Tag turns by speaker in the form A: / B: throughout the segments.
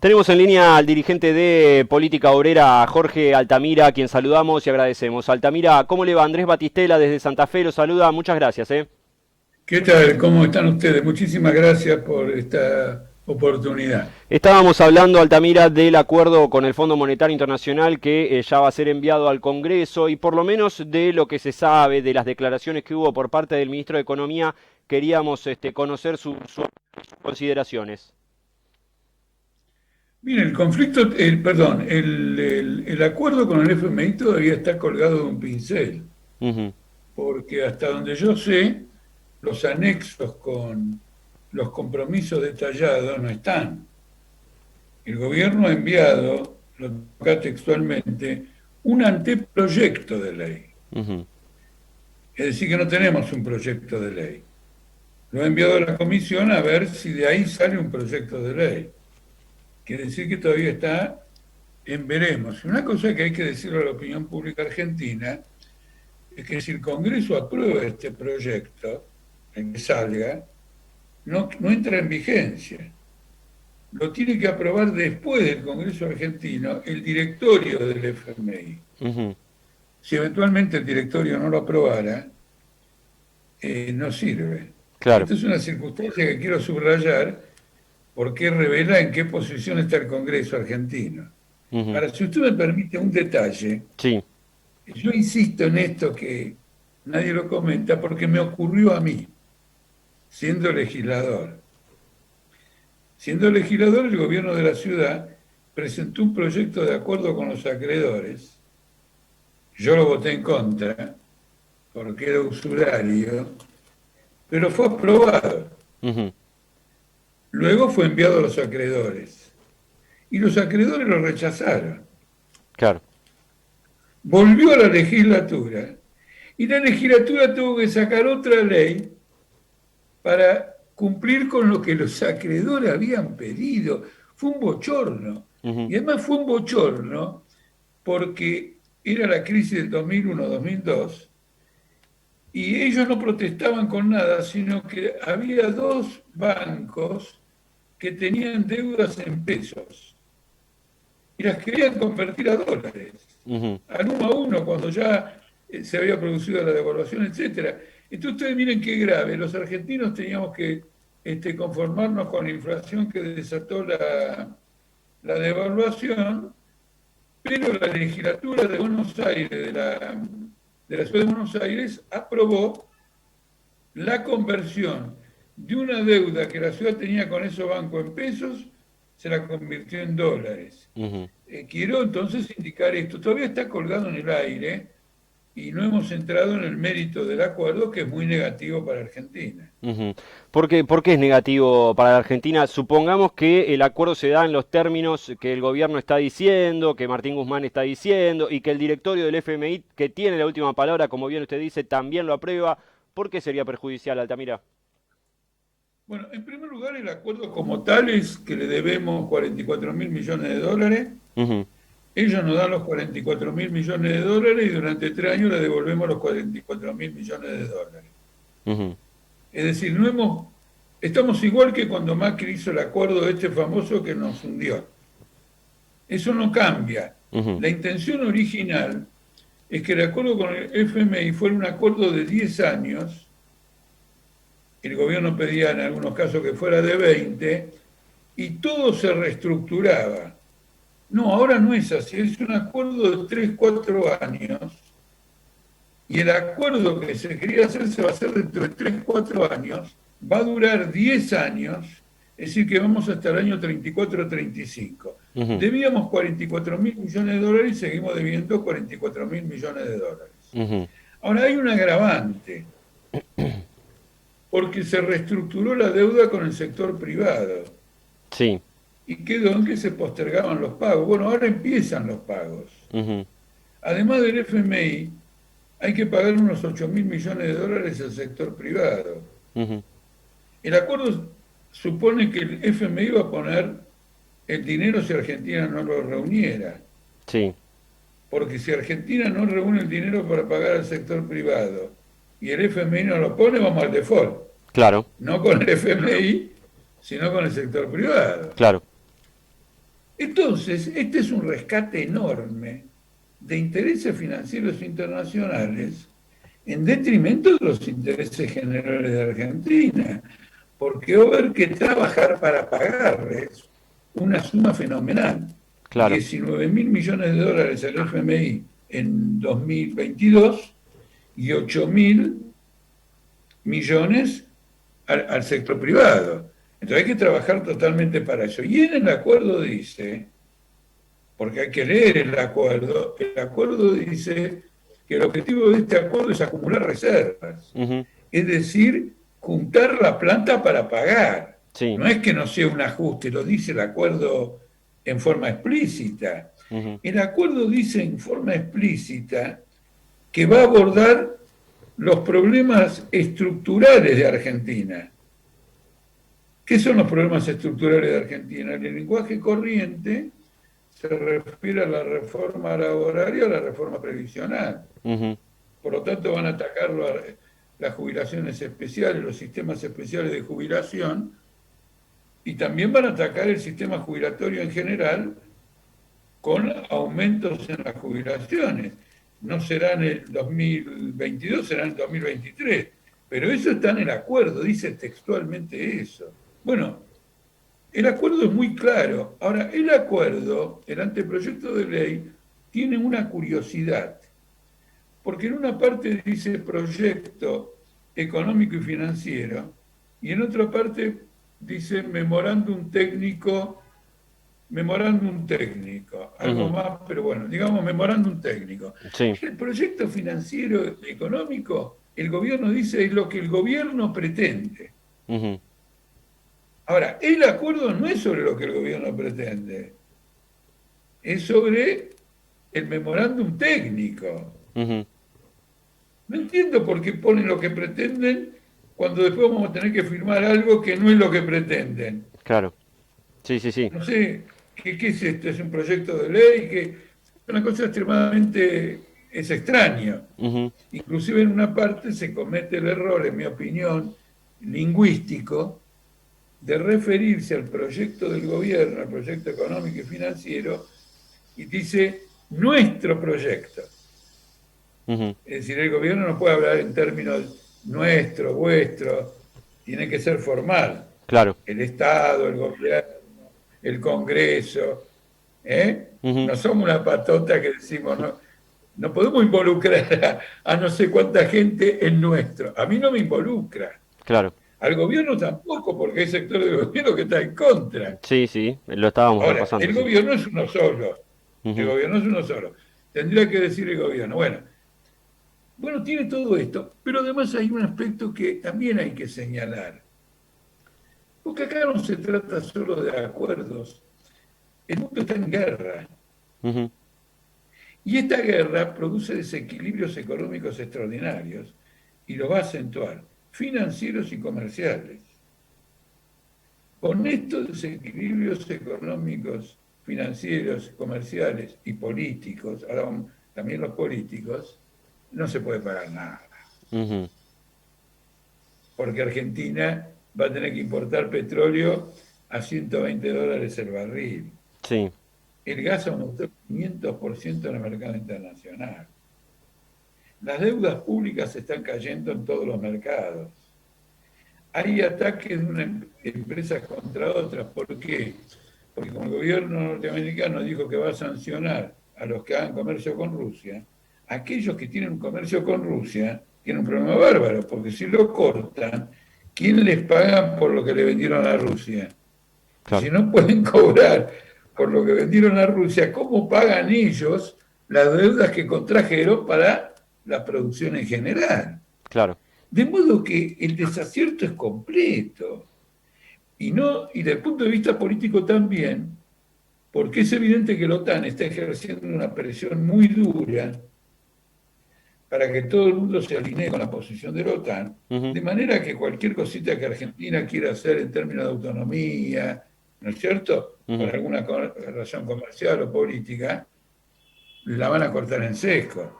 A: Tenemos en línea al dirigente de Política Obrera, Jorge Altamira, a quien saludamos y agradecemos. Altamira, ¿cómo le va? Andrés Batistela desde Santa Fe lo saluda. Muchas gracias.
B: ¿Qué tal? ¿Cómo están ustedes? Muchísimas gracias por esta oportunidad.
A: Estábamos hablando, Altamira, del acuerdo con el Fondo Monetario Internacional que ya va a ser enviado al Congreso y por lo menos de lo que se sabe, de las declaraciones que hubo por parte del ministro de Economía, queríamos conocer sus consideraciones.
B: Mire, el conflicto, perdón, el acuerdo con el FMI todavía está colgado de un pincel,
A: Ujú.
B: porque hasta donde yo sé, los anexos con los compromisos detallados no están. El gobierno ha enviado, lo toca textualmente, un anteproyecto de ley.
A: Ujú.
B: Es decir, que no tenemos un proyecto de ley. Lo ha enviado a la comisión a ver si de ahí sale un proyecto de ley. Quiere decir que todavía está en veremos. Una cosa que hay que decirle a la opinión pública argentina es que si el Congreso aprueba este proyecto, en que salga, no entra en vigencia. Lo tiene que aprobar después del Congreso argentino el directorio del FMI.
A: Ujú.
B: Si eventualmente el directorio no lo aprobara, no sirve.
A: Claro.
B: Esta es una circunstancia que quiero subrayar porque revela en qué posición está el Congreso argentino.
A: Ujú.
B: Ahora, si usted me permite un detalle,
A: Sí.
B: yo insisto en esto que nadie lo comenta porque me ocurrió a mí, siendo legislador. Siendo legislador, el gobierno de la ciudad presentó un proyecto de acuerdo con los acreedores. Yo lo voté en contra porque era usurario, pero fue aprobado.
A: Ujú.
B: Luego fue enviado a los acreedores y los acreedores lo rechazaron.
A: Claro.
B: Volvió a la legislatura y la legislatura tuvo que sacar otra ley para cumplir con lo que los acreedores habían pedido. Fue un bochorno.
A: Ujú.
B: Y además fue un bochorno porque era la crisis del 2001-2002 y ellos no protestaban con nada, sino que había dos bancos que tenían deudas en pesos y las querían convertir a dólares,
A: Ujú.
B: al uno a uno, cuando ya se había producido la devaluación, etcétera. Entonces ustedes miren qué grave, los argentinos teníamos que conformarnos con la inflación que desató la devaluación, pero la legislatura de Buenos Aires, de la ciudad de Buenos Aires, aprobó la conversión de una deuda que la ciudad tenía con esos bancos en pesos, se la convirtió en dólares.
A: Ujú.
B: Quiero entonces indicar esto. Todavía está colgado en el aire y no hemos entrado en el mérito del acuerdo, que es muy negativo para Argentina.
A: Ujú. ¿Por qué es negativo para la Argentina? Supongamos que el acuerdo se da en los términos que el gobierno está diciendo, que Martín Guzmán está diciendo y que el directorio del FMI, que tiene la última palabra, como bien usted dice, también lo aprueba. ¿Por qué sería perjudicial, Altamira?
B: Bueno, en primer lugar, el acuerdo como tal es que le debemos 44 mil millones de dólares.
A: Ujú.
B: Ellos nos dan los 44 mil millones de dólares y durante 3 años le devolvemos los 44 mil millones de dólares.
A: Ujú.
B: Es decir, estamos igual que cuando Macri hizo el acuerdo este famoso que nos hundió. Eso no cambia.
A: Ujú.
B: La intención original es que el acuerdo con el FMI fuera un acuerdo de 10 años. El gobierno pedía en algunos casos que fuera de 20 y todo se reestructuraba. No, ahora no es así, es un acuerdo de 3, 4 años y el acuerdo que se quería hacer se va a hacer dentro de 3, 4 años, va a durar 10 años, es decir, que vamos hasta el año 34 o 35.
A: Ujú.
B: Debíamos 44 mil millones de dólares y seguimos debiendo 44 mil millones de dólares.
A: Ujú.
B: Ahora hay un agravante, porque se reestructuró la deuda con el sector privado
A: Sí.
B: y quedó en que se postergaban los pagos. Bueno, ahora empiezan los pagos.
A: Ujú.
B: Además del FMI, hay que pagar unos 8 mil millones de dólares al sector privado.
A: Ujú.
B: El acuerdo supone que el FMI va a poner el dinero si Argentina no lo reuniera,
A: Sí.
B: porque si Argentina no reúne el dinero para pagar al sector privado y el FMI no lo pone, vamos al default.
A: Claro.
B: No con el FMI, sino con el sector privado.
A: Claro.
B: Entonces, este es un rescate enorme de intereses financieros internacionales en detrimento de los intereses generales de Argentina, porque va a haber que trabajar para pagarles una suma fenomenal,
A: Claro.
B: 19.000 millones de dólares al FMI en 2022 y 8.000 millones al sector privado. Entonces hay que trabajar totalmente para eso. Y en el acuerdo dice, porque hay que leer el acuerdo dice que el objetivo de este acuerdo es acumular reservas,
A: Ujú.
B: es decir, juntar la planta para pagar.
A: Sí.
B: No es que no sea un ajuste, lo dice el acuerdo en forma explícita.
A: Ujú.
B: El acuerdo dice en forma explícita que va a abordar los problemas estructurales de Argentina. ¿Qué son los problemas estructurales de Argentina? El lenguaje corriente se refiere a la reforma laboral y a la reforma previsional.
A: Ujú.
B: Por lo tanto, van a atacar las jubilaciones especiales, los sistemas especiales de jubilación, y también van a atacar el sistema jubilatorio en general con aumentos en las jubilaciones. No será en el 2022, será en el 2023. Pero eso está en el acuerdo, dice textualmente eso. Bueno, el acuerdo es muy claro. Ahora, el acuerdo, el anteproyecto de ley, tiene una curiosidad, porque en una parte dice proyecto económico y financiero, y en otra parte dice memorándum técnico, algo
A: Ujú.
B: más, pero bueno, digamos memorándum técnico.
A: Sí.
B: El proyecto financiero económico, el gobierno dice, es lo que el gobierno pretende.
A: Ujú.
B: Ahora, el acuerdo no es sobre lo que el gobierno pretende, es sobre el memorándum técnico.
A: Ujú.
B: No entiendo por qué ponen lo que pretenden cuando después vamos a tener que firmar algo que no es lo que pretenden.
A: Claro. Sí, sí, sí.
B: No sé, ¿qué es esto? ¿Es un proyecto de ley? Que es una cosa extremadamente es extraño.
A: Ujú.
B: Inclusive en una parte se comete el error, en mi opinión, lingüístico, de referirse al proyecto del gobierno, al proyecto económico y financiero, y dice nuestro proyecto.
A: Ujú.
B: Es decir, el gobierno no puede hablar en términos nuestro, vuestro, tiene que ser formal.
A: Claro.
B: El Estado, el gobierno, el Congreso, ¿eh?
A: Ujú.
B: No somos una patota que decimos, no, no podemos involucrar a no sé cuánta gente en nuestro. A mí no me involucra.
A: Claro.
B: Al gobierno tampoco, porque hay sector del gobierno que está en contra.
A: Sí, sí. Lo estábamos
B: Ahora,
A: repasando,
B: el
A: sí.
B: gobierno es uno solo. El
A: Ujú.
B: gobierno es uno solo. Tendría que decir el gobierno, bueno, tiene todo esto, pero además hay un aspecto que también hay que señalar. Porque acá no se trata solo de acuerdos. El mundo está en guerra.
A: Ujú.
B: Y esta guerra produce desequilibrios económicos extraordinarios y los va a acentuar, financieros y comerciales. Con estos desequilibrios económicos, financieros, comerciales y políticos, ahora también los políticos, no se puede pagar nada.
A: Ujú.
B: Porque Argentina va a tener que importar petróleo a $120 el barril.
A: Sí.
B: El gas aumentó 500% en el mercado internacional. Las deudas públicas están cayendo en todos los mercados. Hay ataques de unas empresas contra otras. ¿Por qué? Porque como el gobierno norteamericano dijo que va a sancionar a los que hagan comercio con Rusia, aquellos que tienen un comercio con Rusia tienen un problema bárbaro, porque si lo cortan, ¿quién les paga por lo que le vendieron a Rusia? Y
A: Claro.
B: si no pueden cobrar por lo que vendieron a Rusia, ¿cómo pagan ellos las deudas que contrajeron para la producción en general?
A: Claro.
B: De modo que el desacierto es completo. Y, no, y desde el punto de vista político también, porque es evidente que la OTAN está ejerciendo una presión muy dura para que todo el mundo se alinee con la posición de la OTAN,
A: Ujú.
B: de manera que cualquier cosita que Argentina quiera hacer en términos de autonomía, ¿no es cierto?, por
A: Ujú.
B: alguna razón comercial o política, la van a cortar en seco.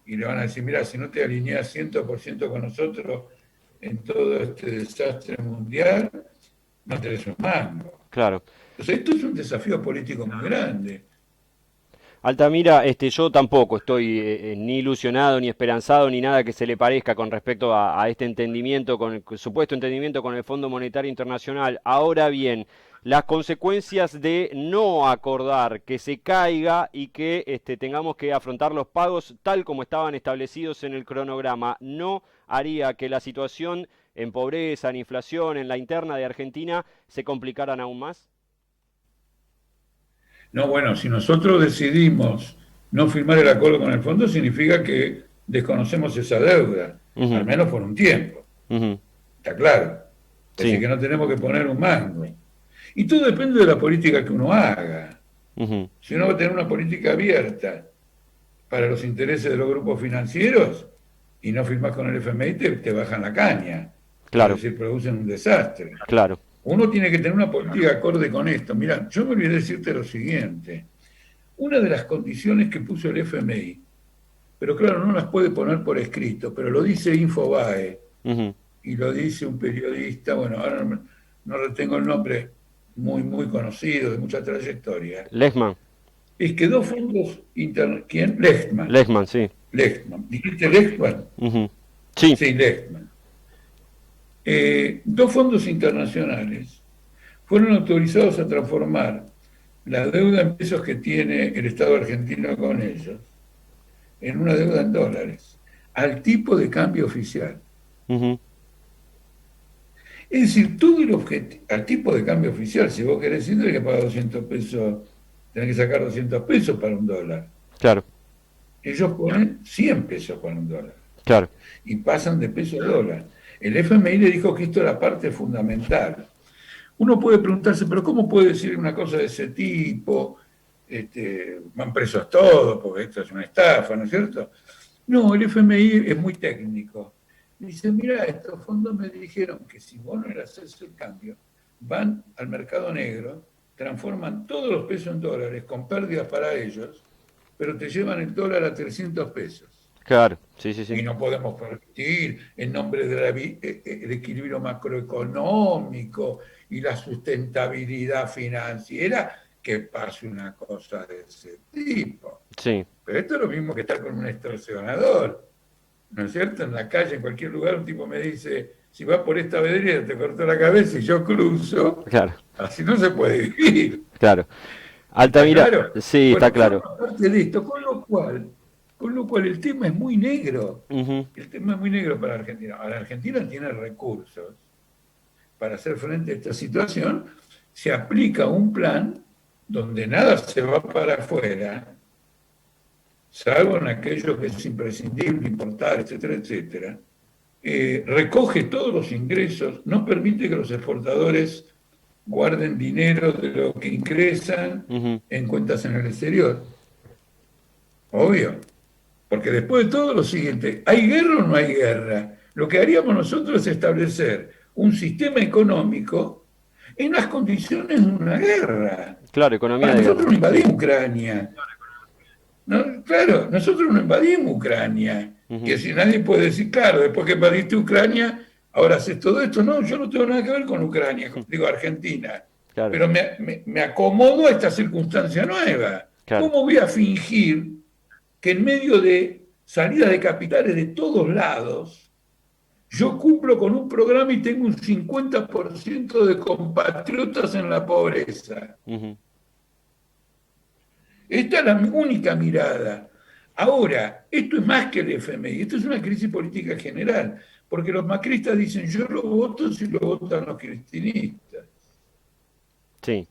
B: Y le van a decir, mira, si no te alineas 100% con nosotros en todo este desastre mundial, no tenés un mango.
A: claro.
B: O sea, esto es un desafío político muy grande.
A: Altamira, yo tampoco estoy ni ilusionado, ni esperanzado, ni nada que se le parezca con respecto a este entendimiento, con el supuesto entendimiento con el Fondo Monetario Internacional. Ahora bien, las consecuencias de no acordar, que se caiga y que tengamos que afrontar los pagos tal como estaban establecidos en el cronograma, no haría que la situación en pobreza, en inflación, en la interna de Argentina se complicaran aún más.
B: No, bueno, si nosotros decidimos no firmar el acuerdo con el fondo, significa que desconocemos esa deuda, al
A: Ujú,
B: menos por un tiempo.
A: ujú,
B: Está claro. Es decir,
A: sí.
B: que no tenemos que poner un mango. Y todo depende de la política que uno haga.
A: Ujú,
B: Si uno va a tener una política abierta para los intereses de los grupos financieros y no firmas con el FMI, te bajan la caña. Es
A: claro,
B: decir, producen un desastre.
A: claro.
B: Uno tiene que tener una política acorde con esto. Mira, yo me olvidé decirte lo siguiente. Una de las condiciones que puso el FMI, pero claro, no las puede poner por escrito, pero lo dice Infobae
A: Ujú.
B: y lo dice un periodista, bueno, ahora no retengo el nombre, muy conocido, de mucha trayectoria,
A: Lehman,
B: es que dos fondos internacionales, ¿quién? Lechtman.
A: Lehman, sí.
B: Lechtman. ¿Dijiste Lechtman?
A: Ujú. Sí,
B: Sí, Lechtman. Dos fondos internacionales fueron autorizados a transformar la deuda en pesos que tiene el Estado argentino con ellos en una deuda en dólares, al tipo de cambio oficial.
A: ujú.
B: Es decir, todo el objetivo, al tipo de cambio oficial, si vos querés ir, tenés que pagar 200 pesos, tenés que sacar 200 pesos para un dólar.
A: Claro,
B: Ellos ponen 100 pesos para un dólar
A: claro.
B: y pasan de peso a dólar. El FMI le dijo que esto era parte fundamental. Uno puede preguntarse, pero ¿cómo puede decir una cosa de ese tipo? Van presos todos, porque esto es una estafa, ¿no es cierto? No, el FMI es muy técnico. Dice, mira, estos fondos me dijeron que si vos no le haces el cambio, van al mercado negro, transforman todos los pesos en dólares con pérdidas para ellos, pero te llevan el dólar a 300 pesos.
A: Claro, sí, sí, sí.
B: Y no podemos permitir, en nombre del equilibrio macroeconómico y la sustentabilidad financiera, que pase una cosa de ese tipo.
A: Sí,
B: Pero esto es lo mismo que estar con un extorsionador, ¿no es cierto? En la calle, en cualquier lugar, un tipo me dice, si vas por esta vereda te corto la cabeza y yo cruzo,
A: claro,
B: así no se puede vivir.
A: claro.
B: ¿Está
A: Altamira,
B: claro?
A: sí, está
B: Bueno,
A: claro.
B: forma parte de esto, con lo cual el tema es muy negro.
A: Ujú,
B: El tema es muy negro para Argentina. Ahora, Argentina tiene recursos para hacer frente a esta situación. Se aplica un plan donde nada se va para afuera, salvo en aquello que es imprescindible importar, etcétera, etcétera. Recoge todos los ingresos, no permite que los exportadores guarden dinero de lo que ingresan
A: ujú.
B: en cuentas en el exterior. Obvio. Porque después de todo lo siguiente, ¿hay guerra o no hay guerra? Lo que haríamos nosotros es establecer un sistema económico en las condiciones de una guerra.
A: Claro, economía
B: Ahora,
A: de
B: nosotros
A: guerra.
B: no invadimos Ucrania. ¿No? Claro, nosotros no invadimos Ucrania. Y
A: Ujú,
B: así nadie puede decir, claro, después que invadiste Ucrania, ahora haces todo esto. No, yo no tengo nada que ver con Ucrania, digo Argentina.
A: claro,
B: Pero me acomodo a esta circunstancia nueva.
A: claro.
B: ¿Cómo voy a fingir que en medio de salidas de capitales de todos lados, yo cumplo con un programa y tengo un 50% de compatriotas en la pobreza?
A: Ujú,
B: Esta es la única mirada. Ahora, esto es más que el FMI, esto es una crisis política general, porque los macristas dicen yo lo voto si lo votan los cristinistas.
A: sí.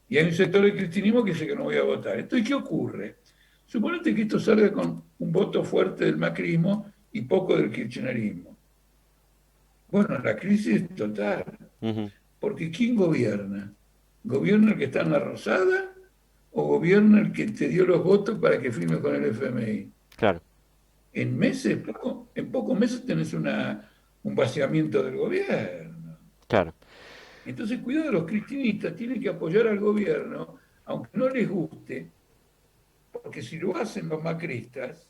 B: Y hay un sector del cristianismo que dice que no voy a votar. Entonces, ¿qué ocurre? Suponete que esto salga con un voto fuerte del macrismo y poco del kirchnerismo. Bueno, la crisis es total,
A: Ujú,
B: porque ¿quién gobierna? ¿Gobierna el que está en la Rosada o gobierna el que te dio los votos para que firme con el FMI?
A: claro,
B: En meses, en pocos meses tenés un vaciamiento del gobierno.
A: claro.
B: Entonces, cuidado, los cristinistas tienen que apoyar al gobierno, aunque no les guste, porque si lo hacen los macristas,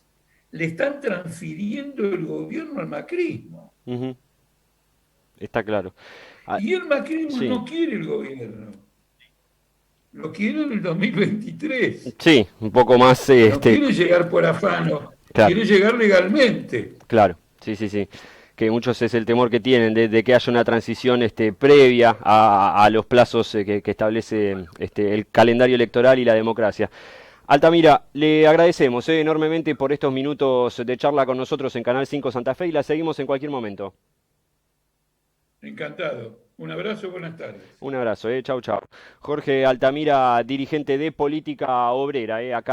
B: le están transfiriendo el gobierno al macrismo.
A: Ujú, está claro. Ah,
B: Y el macrismo
A: sí.
B: no quiere el gobierno. lo quiere en el 2023.
A: Sí, un poco más,
B: No quiere llegar por afano,
A: claro,
B: quiere llegar legalmente.
A: claro, sí, sí, sí. Que muchos es el temor que tienen de que haya una transición previa a los plazos que establece el calendario electoral y la democracia. Altamira, le agradecemos enormemente por estos minutos de charla con nosotros en Canal 5 Santa Fe y la seguimos en cualquier momento.
B: Encantado. Un abrazo, buenas tardes.
A: Un abrazo, chau, chau. Jorge Altamira, dirigente de Política Obrera, acá.